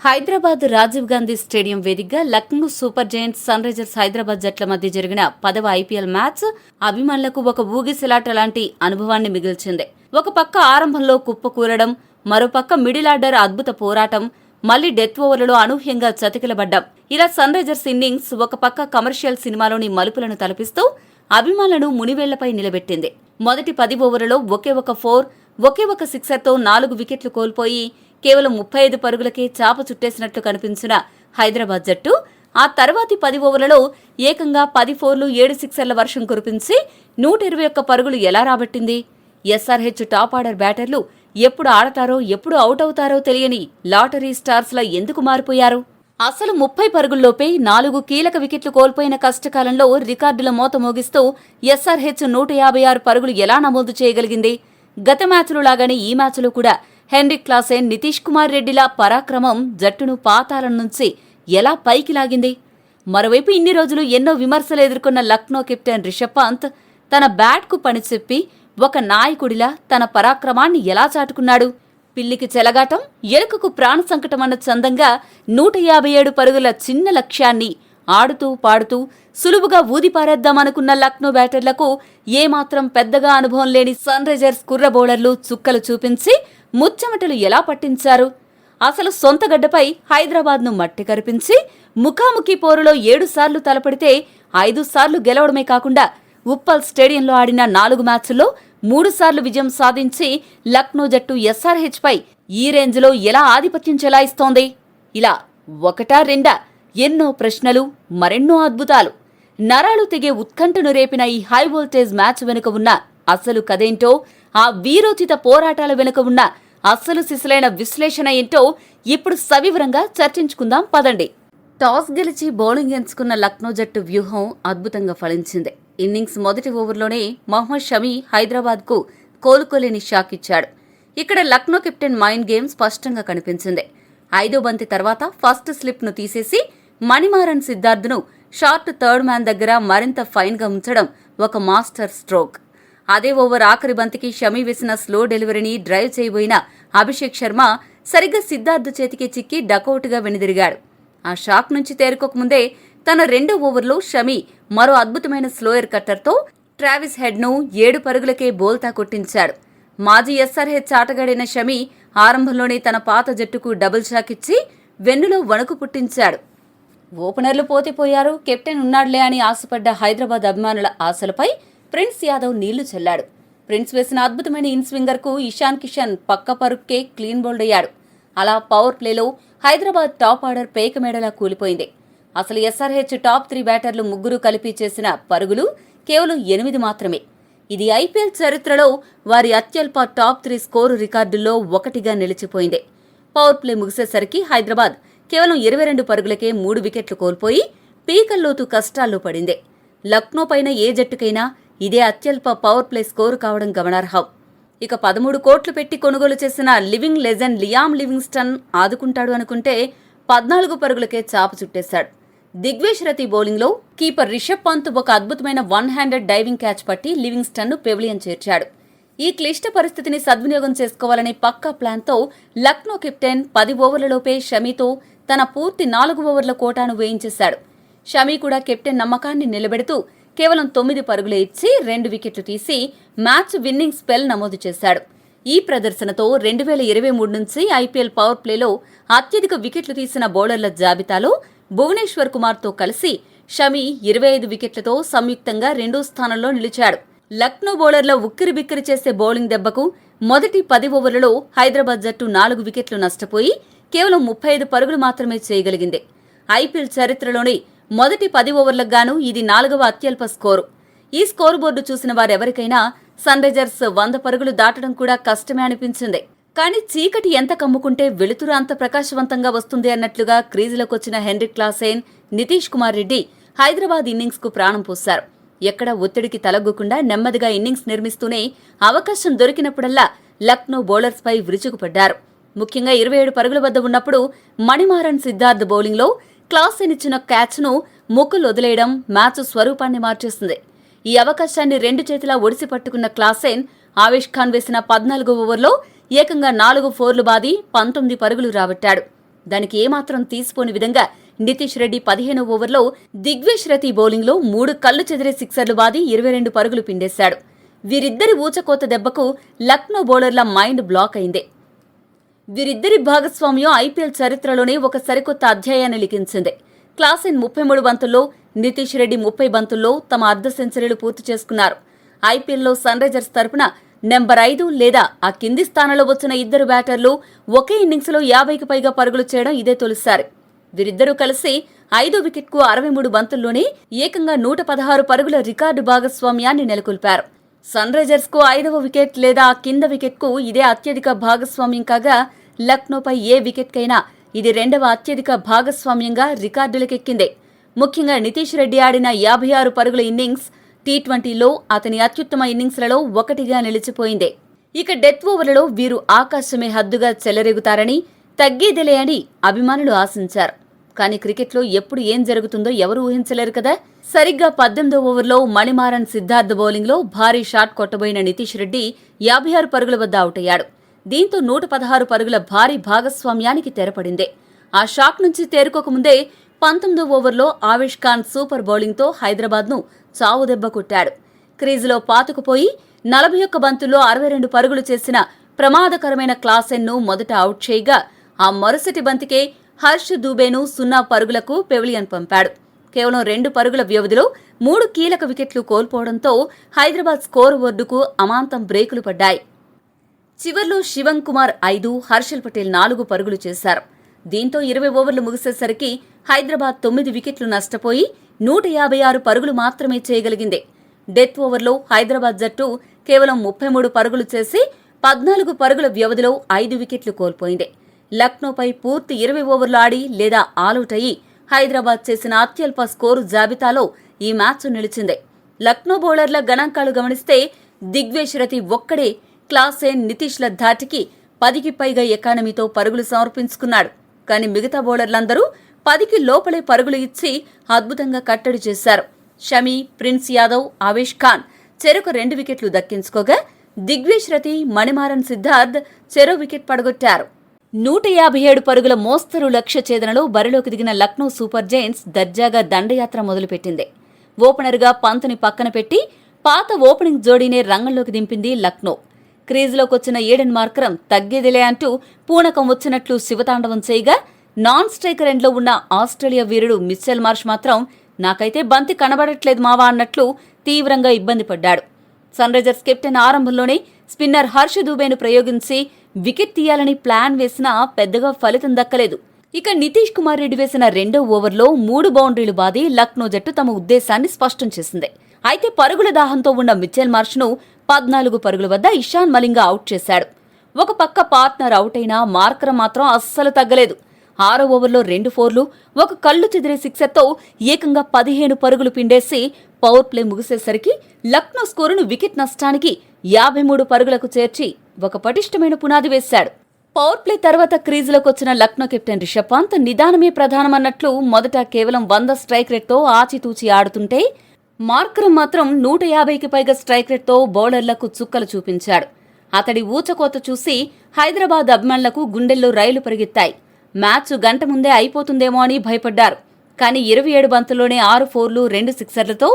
Hyderabad Rajiv Gandhi stadium వేదికగా Lucknow Super Giants Sunrisers Hyderabad జట్ల మధ్య జరిగిన 10వ ఐపీఎల్ మ్యాచ్ అభిమానులకు ఒక ఊగిసలాట లాంటి అనుభవాన్ని మిగిల్చింది. ఒక పక్క ఆరంభంలో కుప్పకూరడం, మరోపక్క మిడిల్ ఆర్డర్ అద్భుత పోరాటం, మళ్లీ డెత్ ఓవర్లలో అనూహ్యంగా చతికిలబడ్డాం. ఇలా సన్ రైజర్స్ ఇన్నింగ్స్ ఒక పక్క కమర్షియల్ సినిమాలోని మలుపులను తలపిస్తూ అభిమానులను మునివేళ్లపై నిలబెట్టింది. మొదటి 10 ఓవర్లలో ఒకే ఒక 4, ఒకే ఒక సిక్సర్తో 4 వికెట్లు కోల్పోయి కేవలం 35 పరుగులకే చాప చుట్టేసినట్లు కనిపించిన హైదరాబాద్ జట్టు ఆ తర్వాతి 10 ఓవర్లలో ఏకంగా 10 4లు 7 సిక్సర్ల వర్షం కురిపించి 121 పరుగులు ఎలా రాబట్టింది? ఎస్ఆర్హెచ్ టాప్ ఆర్డర్ బ్యాటర్లు ఎప్పుడు ఆడతారో ఎప్పుడు అవుట్ అవుతారో తెలియని లాటరీ స్టార్స్లా ఎందుకు మారిపోయారు? అసలు 30 పరుగుల్లోపే 4 కీలక వికెట్లు కోల్పోయిన కష్టకాలంలో రికార్డుల మోత మోగిస్తూ ఎస్ఆర్హెచ్ 156 పరుగులు ఎలా నమోదు చేయగలిగింది? గత మ్యాచ్లో లాగానే ఈ మ్యాచ్లో కూడా హెన్రిక్ క్లాసెన్, నితీష్ కుమార్ రెడ్డిల పరాక్రమం జట్టును పాతాళం నుంచి ఎలా పైకి లాగింది? మరోవైపు ఇన్ని రోజులు ఎన్నో విమర్శలు ఎదుర్కొన్న లక్నో కెప్టెన్ రిషబ్ పంత్ తన బ్యాట్కు పనిచెప్పి ఒక నాయకుడిలా తన పరాక్రమాన్ని ఎలా చాటుకున్నాడు? పిల్లికి చెలగాటం, ఎలుకకు ప్రాణ సంకటం అన్న చందంగా 157 పరుగుల చిన్న లక్ష్యాన్ని ఆడుతూ పాడుతూ సులువుగా ఊదిపారేద్దామనుకున్న లక్నో బ్యాటర్లకు ఏమాత్రం పెద్దగా అనుభవం లేని సన్ రైజర్స్ కుర్ర బౌలర్లు చుక్కలు చూపించి ముచ్చెమటలు ఎలా పట్టించారు? అసలు సొంత గడ్డపై హైదరాబాద్ను మట్టి కరిపించి ముఖాముఖి పోరులో 7 సార్లు తలపడితే 5 సార్లు గెలవడమే కాకుండా ఉప్పల్ స్టేడియంలో ఆడిన 4 మ్యాచ్ల్లో 3 సార్లు విజయం సాధించి లక్నో జట్టు ఎస్ఆర్హెచ్ పై ఈ రేంజ్లో ఎలా ఆధిపత్యం చెలాయిస్తోంది? ఇలా ఒకటా రెండా ఎన్నో ప్రశ్నలు, మరెన్నో అద్భుతాలు. నరాలు తెగే ఉత్కంఠను రేపిన ఈ హై వోల్టేజ్ మ్యాచ్ వెనుక ఉన్న అసలు కథేంటో, ఆ వీరోచిత పోరాటాల వెనుక ఉన్న అస్సలు సిసలైన విశ్లేషణ ఏంటో ఇప్పుడు సవివరంగా చర్చించుకుందాం పదండి. టాస్ గెలిచి బౌలింగ్ ఎంచుకున్న లక్నో జట్టు వ్యూహం అద్భుతంగా ఫలించింది. ఇన్నింగ్స్ మొదటి ఓవర్లోనే మహ్మద్ షమి హైదరాబాద్కు కోలుకోలేని షాక్ ఇచ్చాడు. ఇక్కడ లక్నో కెప్టెన్ మైండ్ గేమ్ స్పష్టంగా కనిపించింది. 5వ బంతి తర్వాత ఫస్ట్ స్లిప్ను తీసేసి మణిమారన్ సిద్ధార్థ్ను షార్ట్ థర్డ్ మ్యాన్ దగ్గర మరింత ఫైన్గా ఉంచడం ఒక మాస్టర్ స్ట్రోక్. అదే ఓవర్ ఆఖరి బంతికి షమి వేసిన స్లో డెలివరీని డ్రైవ్ చేయబోయిన అభిషేక్ శర్మ సరిగ్గా సిద్ధార్థ్ చేతికి చిక్కి డకౌట్గా వెనుదిరిగాడు. ఆ షాక్ నుంచి తేరుకోకముందే తన 2వ ఓవర్లో షమి మరో అద్భుతమైన స్లోయర్ కట్టర్తో ట్రావిస్ హెడ్ను 7 పరుగులకే బోల్తా కొట్టించాడు. మాజీ ఎస్ఆర్హెచ్ ఆటగాడైన షమి ఆరంభంలోనే తన పాత జట్టుకు డబుల్ షాక్ ఇచ్చి వెన్నులో వణుకు పుట్టించాడు. ఓపెనర్లు పోయారు, కెప్టెన్ ఉన్నాడులే అని ఆశపడ్డ హైదరాబాద్ అభిమానుల ఆశలపై ప్రిన్స్ యాదవ్ నీళ్లు చల్లాడు. ప్రిన్స్ వేసిన అద్భుతమైన ఇన్స్వింగర్కు ఇషాన్ కిషన్ పక్క పరుక్కే క్లీన్ బౌల్డ్ అయ్యాడు. అలా పవర్ ప్లేలో హైదరాబాద్ టాప్ ఆర్డర్ పేకమేడలా కూలిపోయింది. అసలు ఎస్ఆర్హెచ్ టాప్ 3 బ్యాటర్లు ముగ్గురు కలిపి చేసిన పరుగులు కేవలం 8 మాత్రమే. ఇది ఐపీఎల్ చరిత్రలో వారి అత్యల్ప టాప్ 3 స్కోరు రికార్డుల్లో ఒకటిగా నిలిచిపోయింది. పవర్ ప్లే ముగిసేసరికి హైదరాబాద్ కేవలం 22 పరుగులకే 3 వికెట్లు కోల్పోయి పీకల్లోతు కష్టాల్లో పడింది. లక్నో పైన ఏ జట్టుకైనా ఇదే అత్యల్ప పవర్ ప్లే స్కోరు కావడం గమనార్హం. ఇక 13 కోట్లు పెట్టి కొనుగోలు చేసిన లివింగ్ లెజెండ్ లియామ్ లివింగ్స్టన్ ఆదుకుంటాడు అనుకుంటే 14 పరుగులకే చాప చుట్టేశాడు. దిగ్వేష్ రతి బౌలింగ్లో కీపర్ రిషబ్ పంత్ ఒక అద్భుతమైన 1 హ్యాండెడ్ డైవింగ్ క్యాచ్ పట్టి లివింగ్స్టన్ను పెవిలియన్ చేర్చాడు. ఈ క్లిష్ట పరిస్థితిని సద్వినియోగం చేసుకోవాలనే పక్కా ప్లాన్తో లక్నో కెప్టెన్ 10 ఓవర్లలోపే షమీతో తన పూర్తి 4 ఓవర్ల కోటాను వేయించేశాడు. షమీ కూడా కెప్టెన్ నమ్మకాన్ని నిలబెడుతూ కేవలం 9 పరుగులే ఇచ్చి 2 వికెట్లు తీసి మ్యాచ్ విన్నింగ్ స్పెల్ నమోదు చేశాడు. ఈ ప్రదర్శనతో 2023 నుంచి ఐపీఎల్ పవర్ ప్లేలో అత్యధిక వికెట్లు తీసిన బౌలర్ల జాబితాలో భువనేశ్వర్ కుమార్తో కలిసి షమీ 25 వికెట్లతో సంయుక్తంగా 2వ స్థానంలో నిలిచాడు. లక్నో బౌలర్ల ఉక్కిరిబిక్కిరి చేసే బౌలింగ్ దెబ్బకు మొదటి 10 ఓవర్లలో హైదరాబాద్ జట్టు 4 వికెట్లు నష్టపోయి కేవలం 35 పరుగులు మాత్రమే చేయగలిగింది. ఐపీఎల్ చరిత్రలోని మొదటి 10 ఓవర్లకు గాను ఇది 4వ అత్యల్ప స్కోరు. ఈ స్కోరు బోర్డు చూసిన వారెవరికైనా సన్ రైజర్స్ 100 పరుగులు దాటడం కూడా కష్టమే అనిపించింది. కానీ చీకటి ఎంత కమ్ముకుంటే వెలుతురు అంత ప్రకాశవంతంగా వస్తుంది అన్నట్లుగా క్రీజులోకొచ్చిన హెన్రిక్ క్లాసెన్, నితీష్ కుమార్ రెడ్డి హైదరాబాద్ ఇన్నింగ్స్కు ప్రాణం పోశారు. ఎక్కడా ఒత్తిడికి తలగ్గకుండా నెమ్మదిగా ఇన్నింగ్స్ నిర్మిస్తూనే అవకాశం దొరికినప్పుడల్లా లక్నో బౌలర్స్పై విరుచుకుపడ్డారు. ముఖ్యంగా 27 పరుగుల వద్ద ఉన్నప్పుడు మణిమారన్ సిద్ధార్థ్ బౌలింగ్లో క్లాసెన్ ఇచ్చిన క్యాచ్ను ముక్కులు వదిలేయడం మ్యాచ్ స్వరూపాన్ని మార్చేసింది. ఈ అవకాశాన్ని 2 చేతులా ఒడిసి పట్టుకున్న క్లాసెన్ ఆవేష్ ఖాన్ వేసిన 14వ ఓవర్లో ఏకంగా 4 ఫోర్లు బాది 19 పరుగులు రాబట్టాడు. దానికి ఏమాత్రం తీసిపోని విధంగా నితీష్ రెడ్డి 15వ ఓవర్లో దిగ్వేష్ రతి బౌలింగ్లో 3 కళ్లు చెదిరే సిక్సర్లు బాది 22 పరుగులు పిండేశాడు. వీరిద్దరి ఊచకోత దెబ్బకు లక్నో బౌలర్ల మైండ్ బ్లాక్ అయింది. వీరిద్దరి భాగస్వామ్యం ఐపీఎల్ చరిత్రలోనే ఒక సరికొత్త అధ్యాయాన్ని లిఖించింది. క్లాసెన్ 33 బంతుల్లో, నితీష్ రెడ్డి 30 బంతుల్లో తమ అర్ధ సెంచరీలు పూర్తి చేసుకున్నారు. ఐపీఎల్లో సన్ రైజర్స్ తరపున నెంబర్ 5 లేదా ఆ కింది స్థానంలో వచ్చిన ఇద్దరు బ్యాటర్లు ఒకే ఇన్నింగ్స్లో 50కి పైగా పరుగులు చేయడం ఇదే తొలిసారి. వీరిద్దరూ కలిసి 5వ వికెట్కు 63 బంతుల్లోనే ఏకంగా 116 పరుగుల రికార్డు భాగస్వామ్యాన్ని నెలకొల్పారు. సన్ రైజర్స్కు 5వ వికెట్ లేదా ఆ కింద వికెట్కు ఇదే అత్యధిక భాగస్వామ్యం కాగా, లక్నోపై ఏ వికెట్కైనా ఇది 2వ అత్యధిక భాగస్వామ్యంగా రికార్డులకెక్కింది. ముఖ్యంగా నితీష్ రెడ్డి ఆడిన 56 పరుగుల ఇన్నింగ్స్ టీ20లో అతని అత్యుత్తమ ఇన్నింగ్స్లలో ఒకటిగా నిలిచిపోయింది. ఇక డెత్ ఓవర్లలో వీరు ఆకాశమే హద్దుగా చెలరేగుతారని, తగ్గేదిలే అని అభిమానులు ఆశించారు. కానీ క్రికెట్లో ఎప్పుడు ఏం జరుగుతుందో ఎవరూ ఊహించలేరు కదా. సరిగ్గా 18వ ఓవర్లో మణిమారన్ సిద్ధార్థ్ బౌలింగ్లో భారీ షాట్ కొట్టబోయిన నితీష్ రెడ్డి 56 పరుగుల వద్ద అవుటయ్యాడు. దీంతో 116 పరుగుల భారీ భాగస్వామ్యానికి తెరపడింది. ఆ షాక్ నుంచి తేరుకోకముందే 19వ ఓవర్లో ఆవేష్ ఖాన్ సూపర్ బౌలింగ్తో హైదరాబాద్ను చావుదెబ్బ కొట్టాడు. క్రీజులో పాతుకుపోయి 41 బంతుల్లో 62 పరుగులు చేసిన ప్రమాదకరమైన క్లాసెన్ను మొదట అవుట్ చేయగా, ఆ మరుసటి బంతికే హర్ష్ దూబేను 0 పరుగులకు పెవిలియన్ పంపాడు. కేవలం 2 పరుగుల వ్యవధిలో 3 కీలక వికెట్లు కోల్పోవడంతో హైదరాబాద్ స్కోర్ బోర్డుకు అమాంతం బ్రేకులు పడ్డాయి. చివర్లో శివం కుమార్ 5, హర్షల్ పటేల్ 4 పరుగులు చేశారు. దీంతో 20 ఓవర్లు ముగిసేసరికి హైదరాబాద్ 9 వికెట్లు నష్టపోయి 156 పరుగులు మాత్రమే చేయగలిగింది. డెత్ ఓవర్లో హైదరాబాద్ జట్టు కేవలం 33 పరుగులు చేసి 14 పరుగుల వ్యవధిలో 5 వికెట్లు కోల్పోయింది. లక్నోపై పూర్తి 20 ఓవర్లు ఆడి లేదా ఆలౌట్ అయ్యి హైదరాబాద్ చేసిన అత్యల్ప స్కోరు జాబితాలో ఈ మ్యాచ్ నిలిచింది. లక్నో బౌలర్ల గణాంకాలు గమనిస్తే దిగ్వేష్ రతి ఒక్కడే క్లాసెన్, నితీష్ల ధాటికి 10కి పైగా ఎకానమీతో పరుగులు సమర్పించుకున్నాడు. కానీ మిగతా బౌలర్లందరూ 10కి లోపలే పరుగులు ఇచ్చి అద్భుతంగా కట్టడి చేశారు. షమి, ప్రిన్స్ యాదవ్, ఆవేష్ ఖాన్ చెరొక 2 వికెట్లు దక్కించుకోగా, దిగ్వేష్ రతి, మణిమారన్ సిద్ధార్థ్ చెరో వికెట్ పడగొట్టారు. 157 పరుగుల మోస్తరు లక్ష్య ఛేదనలో బరిలోకి దిగిన లక్నో సూపర్ జైంట్స్ దర్జాగా దండయాత్ర మొదలుపెట్టింది. ఓపెనర్గా పంత్ని పక్కన పెట్టి పాత ఓపెనింగ్ జోడీనే రంగంలోకి దింపింది లక్నో. క్రీజులోకొచ్చిన ఏడెన్ మార్కరం తగ్గేదిలే అంటూ పూనకం వచ్చినట్లు శివతాండవం చేయగా, నాన్ స్ట్రైకర్ ఎండ్లో ఉన్న ఆస్ట్రేలియా వీరుడు మిచెల్ మార్ష్ మాత్రం నాకైతే బంతి కనబడట్లేదు మావా అన్నట్లు తీవ్రంగా ఇబ్బంది పడ్డాడు. సన్ రైజర్స్ కెప్టెన్ ఆరంభంలోనే స్పిన్నర్ హర్ష్ దూబేను ప్రయోగించి వికెట్ తీయాలని ప్లాన్ వేసినా పెద్దగా ఫలితం దక్కలేదు. ఇక నితీష్ కుమార్ రెడ్డి వేసిన 2వ ఓవర్లో 3 బౌండరీలు బాది లక్నో జట్టు తమ ఉద్దేశాన్ని స్పష్టం చేసింది. అయితే పరుగుల దాహంతో ఉన్న మిచెల్ మార్ష్ను 14 పరుగుల వద్ద ఇషాన్ మలింగా అవుట్ చేశాడు. ఒక పక్క పార్ట్నర్ అవుట్ అయినా మార్కరం మాత్రం అస్సలు తగ్గలేదు. 6వ ఓవర్లో 2 ఫోర్లు, 1 కళ్లు చెదిరే సిక్సర్తో ఏకంగా 15 పరుగులు పిండేసి పవర్ ప్లే ముగిసేసరికి లక్నో స్కోరును వికెట్ నష్టానికి 53 పరుగులకు చేర్చి ఒక పటిష్టమైన పునాది వేశాడు. పవర్ ప్లే తర్వాత క్రీజులోకొచ్చిన లక్నో కెప్టెన్ రిషబ్ పంత్ నిదానమే ప్రధానమన్నట్లు మొదట కేవలం 100 స్ట్రైక్ రేట్తో ఆచితూచి ఆడుతుంటే, మార్కరం మాత్రం 150కి పైగా స్ట్రైక్ రేట్తో బౌలర్లకు చుక్కలు చూపించాడు. అతడి ఊచకోత చూసి హైదరాబాద్ అభిమానులకు గుండెల్లో రైలు పరిగెత్తాయి. మ్యాచ్ గంట ముందే అయిపోతుందేమో అని భయపడ్డారు. కానీ 27 బంతుల్లోనే 6 ఫోర్లు, 2 సిక్సర్లతో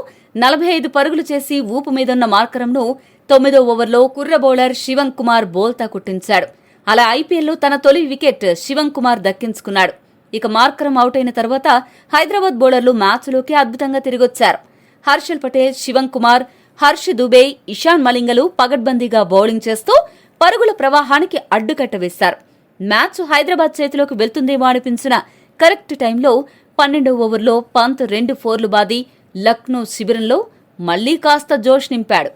45 పరుగులు చేసి ఊపు మీదున్న మార్కరంను 9వ ఓవర్లో కుర్ర బౌలర్ శివం కుమార్ బోల్తా కుట్టించాడు. అలా ఐపీఎల్లో తన తొలి వికెట్ శివం కుమార్ దక్కించుకున్నాడు. ఇక మార్కరం అవుట్ అయిన తర్వాత హైదరాబాద్ బౌలర్లు మ్యాచ్లోకి అద్భుతంగా తిరిగొచ్చారు. హర్షల్ పటేల్, శివం కుమార్, హర్ష్ దుబే, ఇషాన్ మలింగలు పగడ్బందీగా బౌలింగ్ చేస్తూ పరుగుల ప్రవాహానికి అడ్డుకట్ట వేశారు. మ్యాచ్ హైదరాబాద్ చేతిలోకి వెళ్తుందేమో అనిపించిన కరెక్ట్ టైంలో 12వ ఓవర్లో పంత్ 2 ఫోర్లు బాది లక్నో శిబిరంలో మళ్లీ కాస్త జోష్ నింపాడు.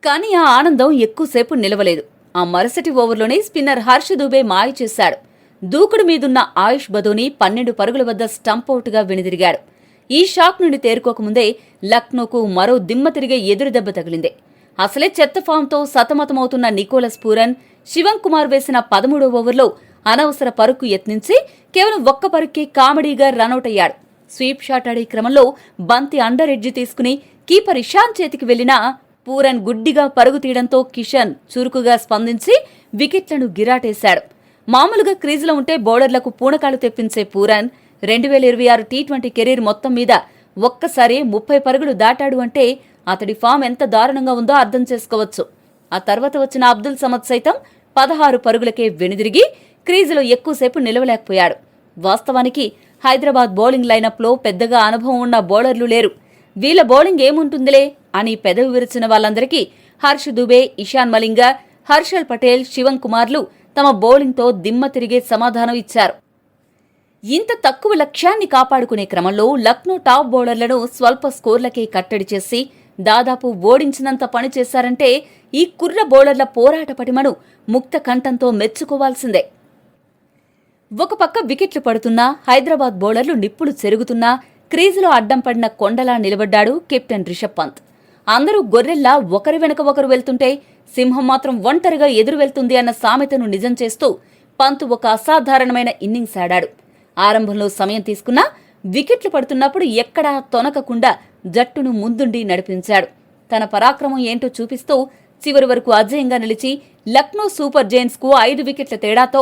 కానీ ఆ ఆనందం ఎక్కువసేపు నిలవలేదు. ఆ మరుసటి ఓవర్లోనే స్పిన్నర్ హర్ష్ దూబే మాయ చేశాడు. దూకుడు మీదున్న ఆయుష్ బదోని 12 పరుగుల వద్ద స్టంపౌట్గా వెనుదిరిగాడు. ఈ షాక్ నుండి తేరుకోకముందే లక్నోకు మరో దిమ్మ తిరిగే ఎదురుదెబ్బ తగిలింది. అసలే చెత్త ఫామ్తో సతమతమవుతున్న నికోలస్ పూరన్, శివం కుమార్ వేసిన 13వ ఓవర్లో అనవసర పరుకు యత్నించి కేవలం 1 పరుక్కే కామెడీగా రనౌట్ అయ్యాడు. స్వీప్ షాట్ ఆడే క్రమంలో బంతి అండర్ ఎడ్జ్ తీసుకుని కీపర్ ఇషాన్ చేతికి వెళ్లినా పూరన్ గుడ్డిగా పరుగు తీయడంతో కిషన్ చురుకుగా స్పందించి వికెట్లను గిరాటేశాడు. మామూలుగా క్రీజులో ఉంటే బౌలర్లకు పూనకాలు తెప్పించే పూరన్ 2026 టీ20 కెరీర్ మొత్తం మీద ఒక్కసారి 30 పరుగులు దాటాడు అంటే అతడి ఫామ్ ఎంత దారుణంగా ఉందో అర్థం చేసుకోవచ్చు. ఆ తర్వాత వచ్చిన అబ్దుల్ సమద్ సైతం 16 పరుగులకే వెనుదిరిగి క్రీజులో ఎక్కువసేపు నిలవలేకపోయాడు. వాస్తవానికి హైదరాబాద్ బౌలింగ్ లైనప్లో పెద్దగా అనుభవం ఉన్న బౌలర్లు లేరు. వీళ్ల బౌలింగ్ ఏముంటుందిలే అని పెదవి విరిచిన వాళ్ళందరికీ హర్ష్ దుబే, ఇషాన్ మలింగ, హర్షల్ పటేల్, శివం కుమార్లు తమ బౌలింగ్తో దిమ్మ తిరిగే సమాధానం ఇచ్చారు. ఇంత తక్కువ లక్ష్యాన్ని కాపాడుకునే క్రమంలో లక్నో టాప్ బౌలర్లను స్వల్ప స్కోర్లకే కట్టడి చేసి దాదాపు ఓడించినంత పని చేశారంటే ఈ కుర్ర బౌలర్ల పోరాట పటిమను ముక్త కంఠంతో మెచ్చుకోవాల్సిందే. ఒక పక్క వికెట్లు పడుతున్నా, హైదరాబాద్ బౌలర్లు నిప్పులు చెరుగుతున్నా క్రీజులో అడ్డం పడిన కొండలా నిలబడ్డాడు కెప్టెన్ రిషబ్ పంత్. అందరూ గొర్రెల్లా ఒకరి వెనక ఒకరు వెళ్తుంటే సింహం మాత్రం ఒంటరిగా ఎదురు వెళ్తుంది అన్న సామెతను నిజం చేస్తూ పంత్ ఒక అసాధారణమైన ఇన్నింగ్స్ ఆడాడు. ఆరంభంలో సమయం తీసుకున్నా వికెట్లు పడుతున్నప్పుడు ఎక్కడా తొనకకుండా జట్టును ముందుండి నడిపించాడు. తన పరాక్రమం ఏంటో చూపిస్తూ చివరి వరకు అజేయంగా నిలిచి లక్నో సూపర్ జైంట్స్ కు 5 వికెట్ల తేడాతో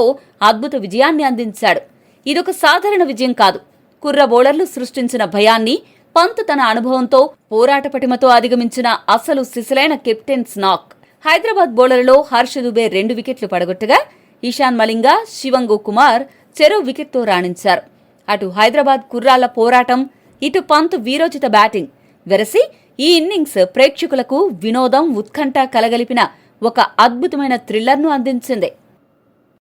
అద్భుత విజయాన్ని అందించాడు. ఇదొక సాధారణ విజయం కాదు. కుర్ర బౌలర్లు సృష్టించిన భయాన్ని పంత్ తన అనుభవంతో, పోరాట పటిమతో అధిగమించిన అసలు సిసలైన కెప్టెన్స్ నాక్. హైదరాబాద్ బౌలర్లలో హర్ష్ దుబే 2 వికెట్లు పడగొట్టగా ఇషాన్ మలింగ, శివంగు కుమార్ చెరో వికెట్తో రాణించారు. అటు హైదరాబాద్ కుర్రాళ్ల పోరాటం, ఇటు పంత్ వీరోచిత బ్యాటింగ్ వెరసి ఈ ఇన్నింగ్స్ ప్రేక్షకులకు వినోదం, ఉత్కంఠ కలగలిపిన ఒక అద్భుతమైన థ్రిల్లర్ను అందించింది.